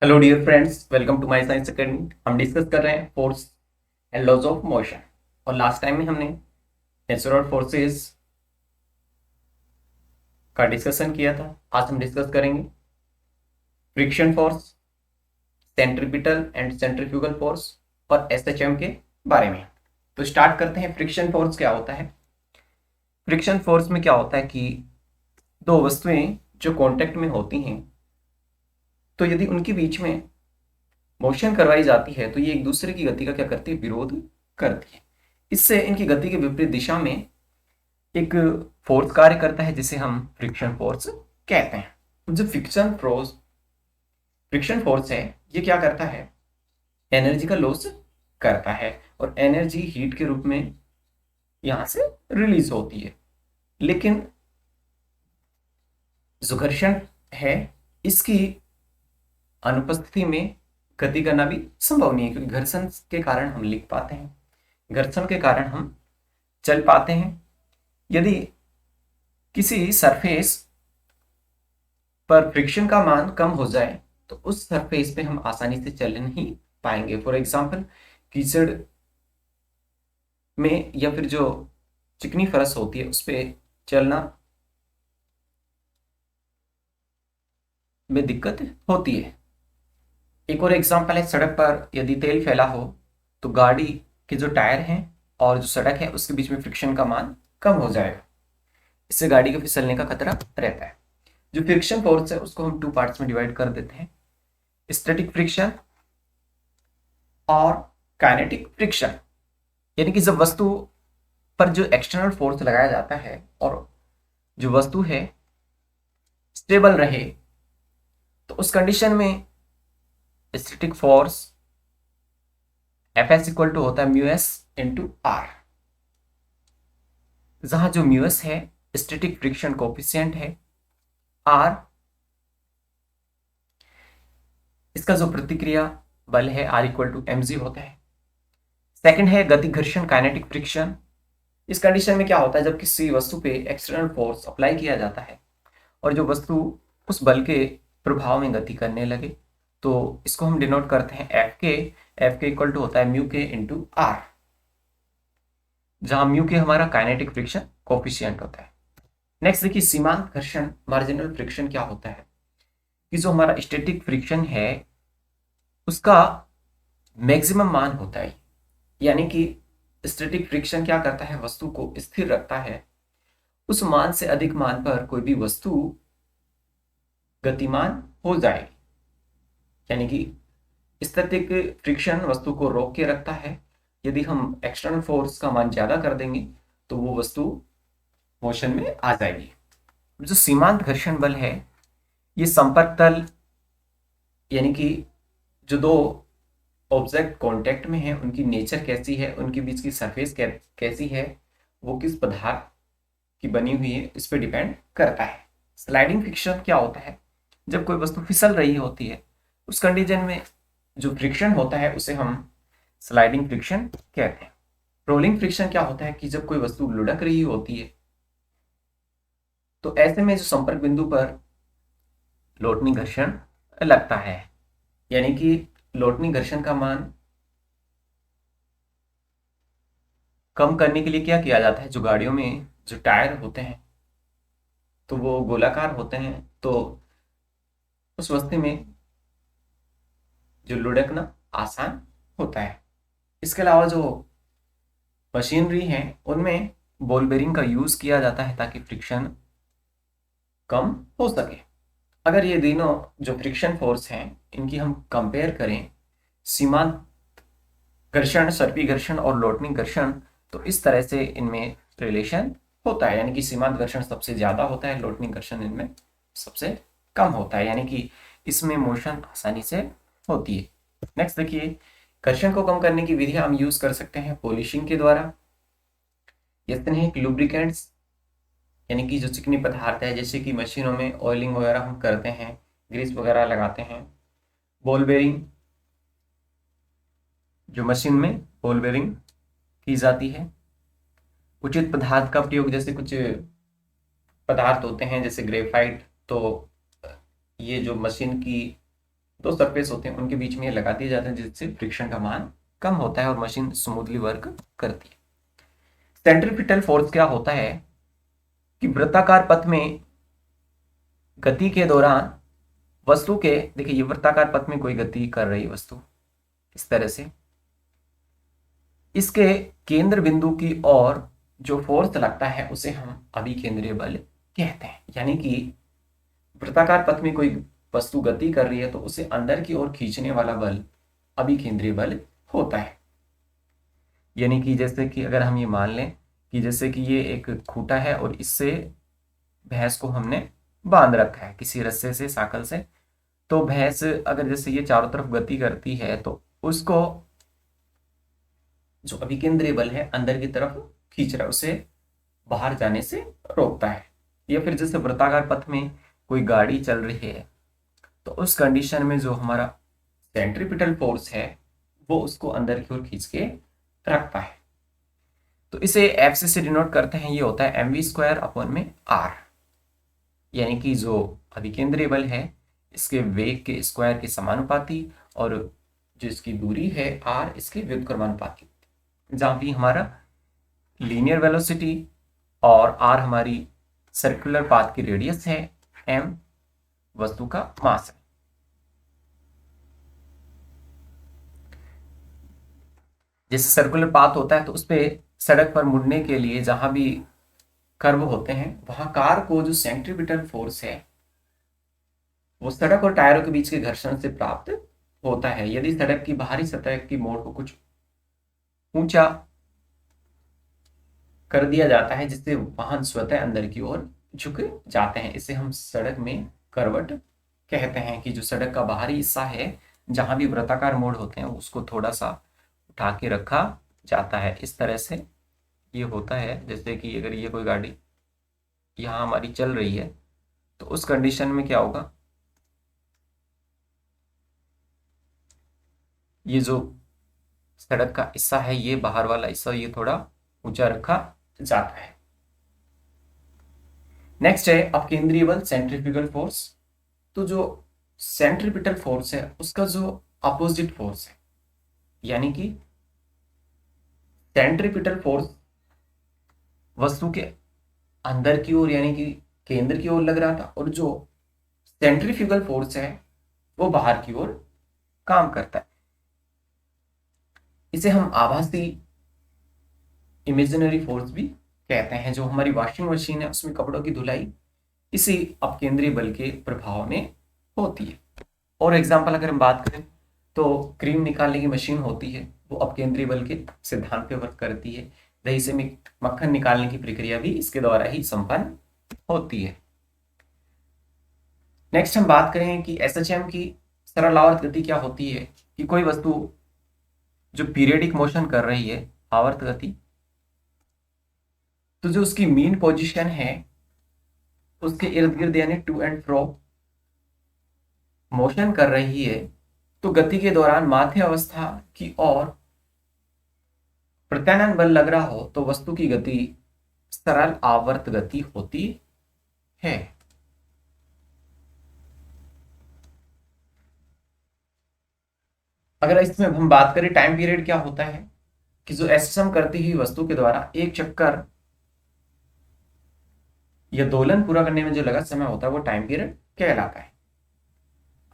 Hello dear friends, welcome to my science academy. हम discuss कर रहे हैं force and laws of motion. और लास्ट टाइम में हमने नेचुरल फोर्सेस का डिस्कशन किया था। आज हम डिस्कस करेंगे friction force, centripetal and centrifugal force और एसएचएम के बारे में। तो स्टार्ट करते हैं। फ्रिक्शन फोर्स क्या होता है? फ्रिक्शन फोर्स में क्या होता है कि दो वस्तुएं जो कांटेक्ट में होती हैं, तो यदि उनके बीच में मोशन करवाई जाती है तो ये एक दूसरे की गति का क्या करती है? विरोध करती है। इससे इनकी गति के विपरीत दिशा में एक फोर्स कार्य करता है जिसे हम फ्रिक्शन फोर्स कहते हैं। जो फ्रिक्शन फोर्स है, ये क्या करता है? एनर्जी का लॉस करता है और एनर्जी हीट के रूप में यहां से रिलीज होती है। लेकिन जो घर्षण है, इसकी अनुपस्थिति में गति करना भी संभव नहीं है, क्योंकि घर्षण के कारण हम लिख पाते हैं, घर्षण के कारण हम चल पाते हैं। यदि किसी सरफेस पर फ्रिक्शन का मान कम हो जाए तो उस सरफेस पे हम आसानी से चल नहीं पाएंगे। फॉर एग्जाम्पल, कीचड़ में या फिर जो चिकनी फरस होती है उस पर चलना में दिक्कत होती है। एक और एग्जाम्पल है, सड़क पर यदि तेल फैला हो तो गाड़ी के जो टायर हैं और जो सड़क है उसके बीच में फ्रिक्शन का मान कम हो जाएगा। इससे गाड़ी के फिसलने का खतरा रहता है। जो फ्रिक्शन फोर्स है उसको हम टू पार्ट्स में डिवाइड कर देते हैं, स्टैटिक फ्रिक्शन और काइनेटिक फ्रिक्शन। यानी कि जब वस्तु पर जो एक्सटर्नल फोर्स लगाया जाता है और जो वस्तु है स्टेबल रहे, तो उस कंडीशन में static force f s equal to होता है म्यू एस इंटू आर। जहां जो म्यू एस है स्टैटिक फ्रिक्शन कोफिशिएंट है, आर इसका जो प्रतिक्रिया बल है, R equal to m g होता है। सेकंड है गति घर्षण काइनेटिक फ्रिक्शन। इस कंडीशन में क्या होता है, जब किसी वस्तु पे एक्सटर्नल फोर्स अप्लाई किया जाता है और जो वस्तु उस बल के प्रभाव में गति करने लगे, तो इसको हम डिनोट करते हैं एफ के। एफ के इक्वल टू होता है म्यू के इंटू आर, जहां म्यू के हमारा काइनेटिक फ्रिक्शन कोफिशिएंट होता है। नेक्स्ट देखिए, सीमांत घर्षण मार्जिनल फ्रिक्शन क्या होता है कि जो हमारा स्टैटिक फ्रिक्शन है उसका मैक्सिमम मान होता है। यानी कि स्टैटिक फ्रिक्शन क्या करता है, वस्तु को स्थिर रखता है। उस मान से अधिक मान पर कोई भी वस्तु गतिमान हो जाएगी। यानी कि स्टैटिक फ्रिक्शन वस्तु को रोक के रखता है। यदि हम एक्सटर्नल फोर्स का मान ज्यादा कर देंगे तो वो वस्तु मोशन में आ जाएगी। जो सीमांत घर्षण बल है, ये संपर्क तल यानी कि जो दो ऑब्जेक्ट कांटेक्ट में है उनकी नेचर कैसी है, उनके बीच की सरफेस कैसी है, वो किस पदार्थ की बनी हुई है, इस पर डिपेंड करता है। स्लाइडिंग फ्रिक्शन क्या होता है, जब कोई वस्तु फिसल रही होती है उस कंडीशन में जो फ्रिक्शन होता है उसे हम स्लाइडिंग फ्रिक्शन कहते हैं। रोलिंग फ्रिक्शन क्या होता है कि जब कोई वस्तु लुढ़क रही होती है तो ऐसे में जो संपर्क बिंदु पर लोटनी घर्षण लगता है। यानी कि लोटनी घर्षण का मान कम करने के लिए क्या किया जाता है, जो गाड़ियों में जो टायर होते हैं तो वो गोलाकार होते हैं, तो उस वस्तु में जो लुढ़कना आसान होता है। इसके अलावा जो मशीनरी है उनमें बॉल बेरिंग का यूज किया जाता है ताकि फ्रिक्शन कम हो सके। अगर ये तीनों जो फ्रिक्शन फोर्स हैं इनकी हम कंपेयर करें, सीमांत घर्षण, सर्पी घर्षण और लोटनी घर्षण, तो इस तरह से इनमें रिलेशन होता है। यानी कि सीमांत घर्षण सबसे ज्यादा होता है, लोटनी घर्षण इनमें सबसे कम होता है। यानी कि इसमें मोशन आसानी से होती है। नेक्स्ट देखिए, घर्षण को कम करने की विधि हम यूज कर सकते हैं पॉलिशिंग के द्वारा। यह लुब्रिकेंट्स यानी कि जो चिकनी पदार्थ है, जैसे कि मशीनों में ऑयलिंग वगैरह हम करते हैं, ग्रीस वगैरह लगाते हैं। बॉल बेरिंग, जो मशीन में बॉल बेरिंग की जाती है। उचित पदार्थ का प्रयोग, जैसे कुछ पदार्थ होते हैं जैसे ग्रेफाइट, तो ये जो मशीन की दो सरफेस होते हैं उनके बीच में ये लगा दिया जाता है, जिससे फ्रिक्शन का मान कम होता है और मशीन स्मूथली वर्क करती है। सेंट्रीपिटल फोर्स क्या होता है कि वृत्ताकार पथ में गति के दौरान वस्तु के, देखिए ये वृत्ताकार पथ में कोई गति कर रही वस्तु इस तरह से, इसके केंद्र बिंदु की ओर जो फोर्स लगता है उसे हम अभिकेंद्रीय बल कहते हैं। यानी कि वृत्ताकार पथ में कोई वस्तु गति कर रही है तो उसे अंदर की ओर खींचने वाला बल अभिकेंद्रीय बल होता है। यानी कि जैसे कि अगर हम ये मान लें कि जैसे कि ये एक खूंटा है और इससे भैंस को हमने बांध रखा है किसी रस्से से, साकल से, तो भैंस अगर जैसे ये चारों तरफ गति करती है तो उसको जो अभिकेंद्रीय बल है अंदर की तरफ खींच रहा है, उसे बाहर जाने से रोकता है। या फिर जैसे वृत्ताकार पथ में कोई गाड़ी चल रही है तो उस कंडीशन में जो हमारा सेंट्रीपिटल फोर्स है वो उसको अंदर की ओर खींच के रखता है। तो इसे एफ से डिनोट करते हैं, ये होता है mv² अपॉन में r। यानी कि जो अभिकेंद्रीय बल है इसके वेग के स्क्वायर के समानुपाती और जो इसकी दूरी है r इसके व्युत्क्रमानुपाती। जहां भी हमारा लीनियर वेलोसिटी और r हमारी सर्कुलर पाथ की रेडियस है, m वस्तु का मास है। जैसे सर्कुलर पाथ होता है तो उस पे सड़क पर मुड़ने के लिए जहां भी कर्व होते हैं वहां कार को जो सेंट्रीपिटल फोर्स है वो सड़क और टायरों के बीच के घर्षण से प्राप्त होता है। यदि सड़क की बाहरी सतह की मोड़ को कुछ ऊंचा कर दिया जाता है जिससे वाहन स्वतः अंदर की ओर झुक जाते हैं, इसे हम सड़क में करवट कहते हैं। कि जो सड़क का बाहरी हिस्सा है जहां भी वृत्ताकार मोड़ होते हैं उसको थोड़ा सा उठा के रखा जाता है। इस तरह से ये होता है। जैसे कि अगर ये कोई गाड़ी यहाँ हमारी चल रही है तो उस कंडीशन में क्या होगा, ये जो सड़क का हिस्सा है ये बाहर वाला हिस्सा ये थोड़ा ऊंचा रखा जाता है। नेक्स्ट है अपकेंद्रीय बल सेंट्रीफ्यूगल फोर्स। तो जो सेंट्रीपिटल फोर्स है उसका जो अपोजिट फोर्स है, यानी कि सेंट्रीपिटल फोर्स वस्तु के अंदर की ओर यानी कि केंद्र की ओर लग रहा था और जो सेंट्रीफ्यूगल फोर्स है वो बाहर की ओर काम करता है। इसे हम आभासी इमेजिनरी फोर्स भी कहते हैं। जो हमारी वॉशिंग मशीन है उसमें कपड़ों की धुलाई इसी अपकेंद्रीय बल के प्रभाव में होती है। और एग्जाम्पल अगर हम बात करें तो क्रीम निकालने की मशीन होती है वो अपकेंद्रीय बल के सिद्धांत पे वर्क करती है। दही से मक्खन निकालने की प्रक्रिया भी इसके द्वारा ही संपन्न होती है। नेक्स्ट हम बात करें कि एसएचएम की सरल आवर्त गति क्या होती है। कि कोई वस्तु जो पीरियडिक मोशन कर रही है आवर्त गति, तो जो उसकी मीन पोजीशन है उसके इर्द गिर्द यानी टू एंड फ्रो मोशन कर रही है, तो गति के दौरान माध्य अवस्था की ओर प्रत्यानयन बल लग रहा हो तो वस्तु की गति सरल आवर्त गति होती है। अगर इसमें हम बात करें टाइम पीरियड क्या होता है कि जो एसएसएम करती हुई वस्तु के द्वारा एक चक्कर या दोलन पूरा करने में जो लगा समय होता है वो टाइम पीरियड कहलाता है।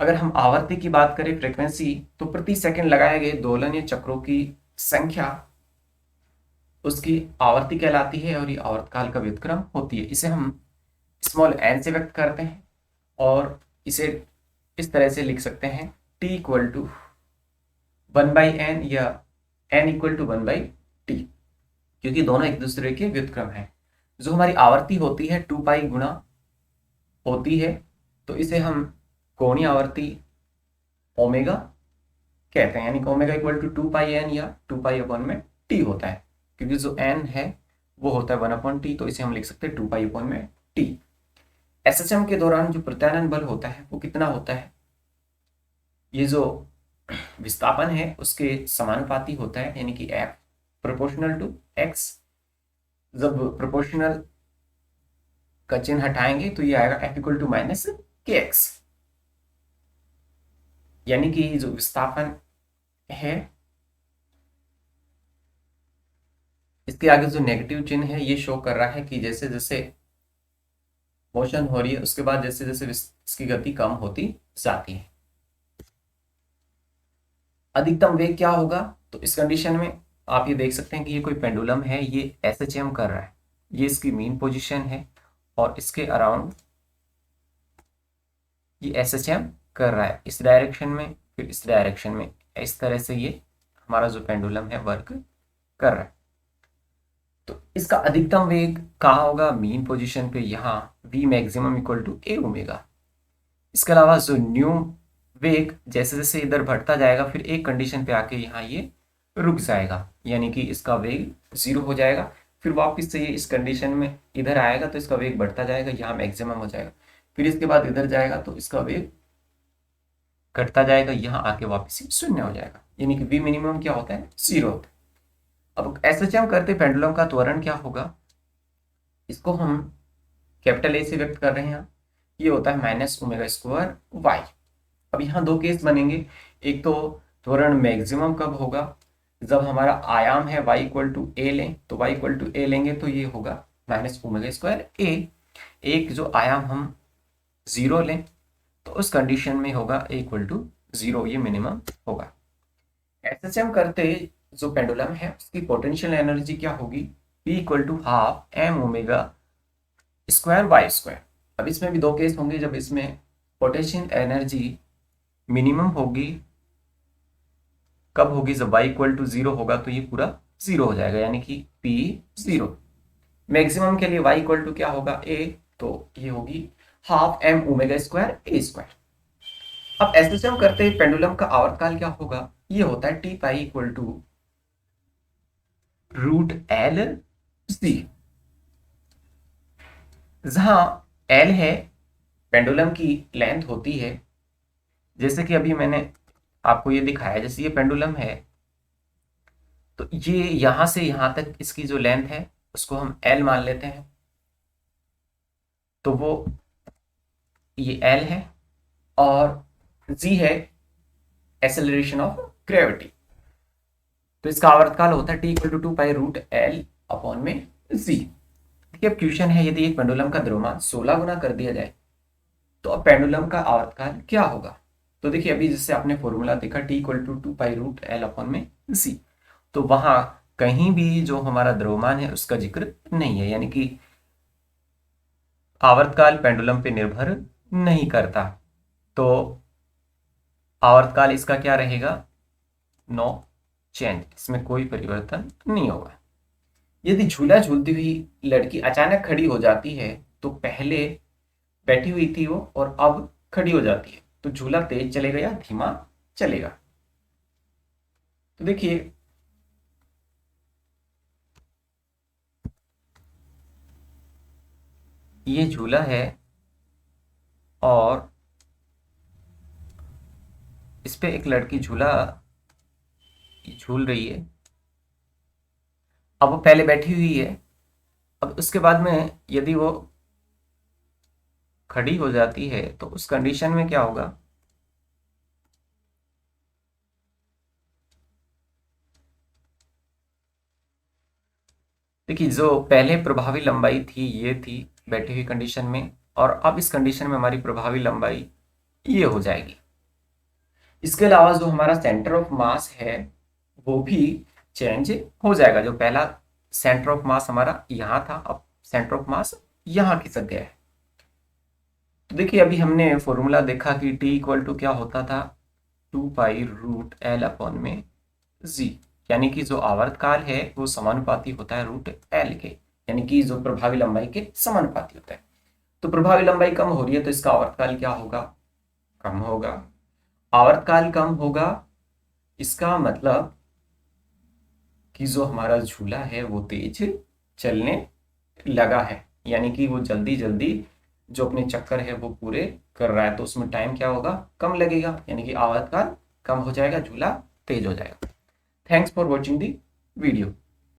अगर हम आवर्ती की बात करें फ्रीक्वेंसी, तो प्रति सेकंड लगाए गए दोलन या चक्रों की संख्या उसकी आवर्ती कहलाती है और ये आवर्तकाल का व्युत्क्रम होती है। इसे हम स्मॉल n से व्यक्त करते हैं और इसे इस तरह से लिख सकते हैं t इक्वल टू 1/n या n इक्वल टू 1/t, क्योंकि दोनों एक दूसरे के व्युत्क्रम हैं। जो हमारी आवर्ती होती है 2π गुणा होती है तो इसे हम कोणीय आवर्ती ओमेगा कहते हैं। यानी कि ओमेगा इक्वल टू 2πn या 2π अपॉन में t होता है, क्योंकि जो n है वो होता है 1/t, तो इसे हम लिख सकते हैं 2π अपॉन में t। एसएचएम के दौरान जो प्रत्यानयन बल होता है वो कितना होता है, ये जो विस्थापन है उसके समानुपाती होता है, यानी कि f प्रोपोर्शनल टू x। जब प्रोपोर्शनल का चिन्ह हटाएंगे तो ये आएगा f equal to minus kx। यानी कि जो विस्थापन है इसके आगे जो नेगेटिव चिन्ह है ये शो कर रहा है कि जैसे जैसे मोशन हो रही है उसके बाद जैसे जैसे इसकी गति कम होती जाती है। अधिकतम वेग क्या होगा, तो इस कंडीशन में आप ये देख सकते हैं कि ये कोई पेंडुलम है, ये एसएचएम कर रहा है, ये इसकी मीन पोजीशन है और इसके अराउंड ये एसएचएम कर रहा है इस डायरेक्शन में फिर इस डायरेक्शन में। इस तरह से ये हमारा जो पेंडुलम है वर्क कर रहा है। तो इसका अधिकतम वेग कहाँ होगा, मीन पोजीशन पे, यहाँ v maximum equal to a omega. इसके अलावा जो न्यू वेग जैसे जैसे इधर बढ़ता जाएगा फिर एक कंडीशन पे आके यहाँ ये रुक जाएगा, यानी कि इसका वेग 0 हो जाएगा। फिर वापस से ये इस कंडीशन में इधर आएगा तो इसका वेग बढ़ता जाएगा, यहाँ मैक्सिमम हो जाएगा। फिर इसके बाद इधर जाएगा तो इसका वेग घटता जाएगा, यहाँ आके वापस ही शून्य हो जाएगा, यानी कि v मिनिमम क्या होता है, 0 होता है। अब एसएचएम करते पेंडुलम का त्वरण क्या होगा, इसको हम कैपिटल ए से व्यक्त कर रहे हैं, ये होता है माइनस ओमेगा स्क्वायर वाई। अब यहाँ दो केस बनेंगे, एक तो त्वरण मैक्सिमम कब होगा, जब हमारा आयाम है y इक्वल टू ए लें, तो y इक्वल टू ए लेंगे तो ये होगा माइनस ओमेगा स्क्वायर ए। एक जो आयाम हम 0 लें तो उस कंडीशन में होगा a इक्वल टू 0, ये मिनिमम होगा। एसएचएम करते जो पेंडुलम है उसकी पोटेंशियल एनर्जी क्या होगी, P equal to half m omega square y square. अब इसमें भी दो केस होंगे, जब इसमें पोटेंशियल एनर्जी मिनिमम होगी, कब होगी, जब y इक्वल टू 0 होगा तो ये पूरा 0 हो जाएगा, यानी कि P 0। मैक्सिमम के लिए y इक्वल टू क्या होगा, a, तो ये होगी half m omega square a square. अब एसएचएम करते पेंडुलम का आवर्तकाल क्या होगा, ये होता है T pi equal to root l c, जहां एल है पेंडुलम की लेंथ होती है, जैसे कि अभी मैंने आपको ये दिखाया, जैसे ये पेंडुलम है तो ये यहां से यहां तक इसकी जो लेंथ है उसको हम एल मान लेते हैं, तो वो ये एल है और जी है एक्सेलरेशन ऑफ ग्रेविटी। तो इसका आवर्तकाल होता है T equal to 2 pi root l upon में जी। देखिए अब क्वेश्चन है, यदि एक पेंडुलम का द्रव्यमान 16 गुना कर दिया जाए तो अब पेंडुलम का आवर्तकाल क्या होगा। तो देखिए अभी जिससे आपने फॉर्मूला देखा T equal to 2 pi root l upon में जी, तो वहां कहीं भी जो हमारा द्रव्यमान है उसका जिक्र नहीं है, यानी कि आवर्तकाल पेंडुलम पे निर्भर नहीं करता, तो आवर्तकाल इसका क्या रहेगा, नो चेंज, इसमें कोई परिवर्तन नहीं होगा। यदि झूला झूलती हुई लड़की अचानक खड़ी हो जाती है, तो पहले बैठी हुई थी वो और अब खड़ी हो जाती है, तो झूला तेज चलेगा या धीमा चलेगा। तो देखिए ये झूला है और इस पे एक लड़की झूला झूल रही है, अब वो पहले बैठी हुई है, अब उसके बाद में यदि वो खड़ी हो जाती है तो उस कंडीशन में क्या होगा, देखिए जो पहले प्रभावी लंबाई थी ये थी बैठी हुई कंडीशन में, और अब इस कंडीशन में हमारी प्रभावी लंबाई ये हो जाएगी। इसके अलावा जो हमारा सेंटर ऑफ मास है वो भी चेंज हो जाएगा, जो पहला सेंटर ऑफ मास हमारा यहाँ था अब सेंटर ऑफ मास यहाँ खिसक गया है। तो देखिए अभी हमने फॉर्मूला देखा कि t इक्वल टू क्या होता था, 2 पाई रूट एल अपॉन में जी, यानी कि जो आवर्तकाल है वो समानुपाती होता है रूट एल के, यानी कि जो प्रभावी लंबाई के समानुपाती होता है। तो प्रभावी लंबाई कम हो रही है तो इसका आवर्तकाल क्या होगा, कम होगा। आवर्तकाल कम होगा इसका मतलब कि जो हमारा झूला है वो तेज चलने लगा है, यानी कि वो जल्दी जल्दी जो अपने चक्कर है वो पूरे कर रहा है, तो उसमें टाइम क्या होगा, कम लगेगा, यानी कि आवर्तकाल कम हो जाएगा, झूला तेज हो जाएगा। Thanks for watching the video.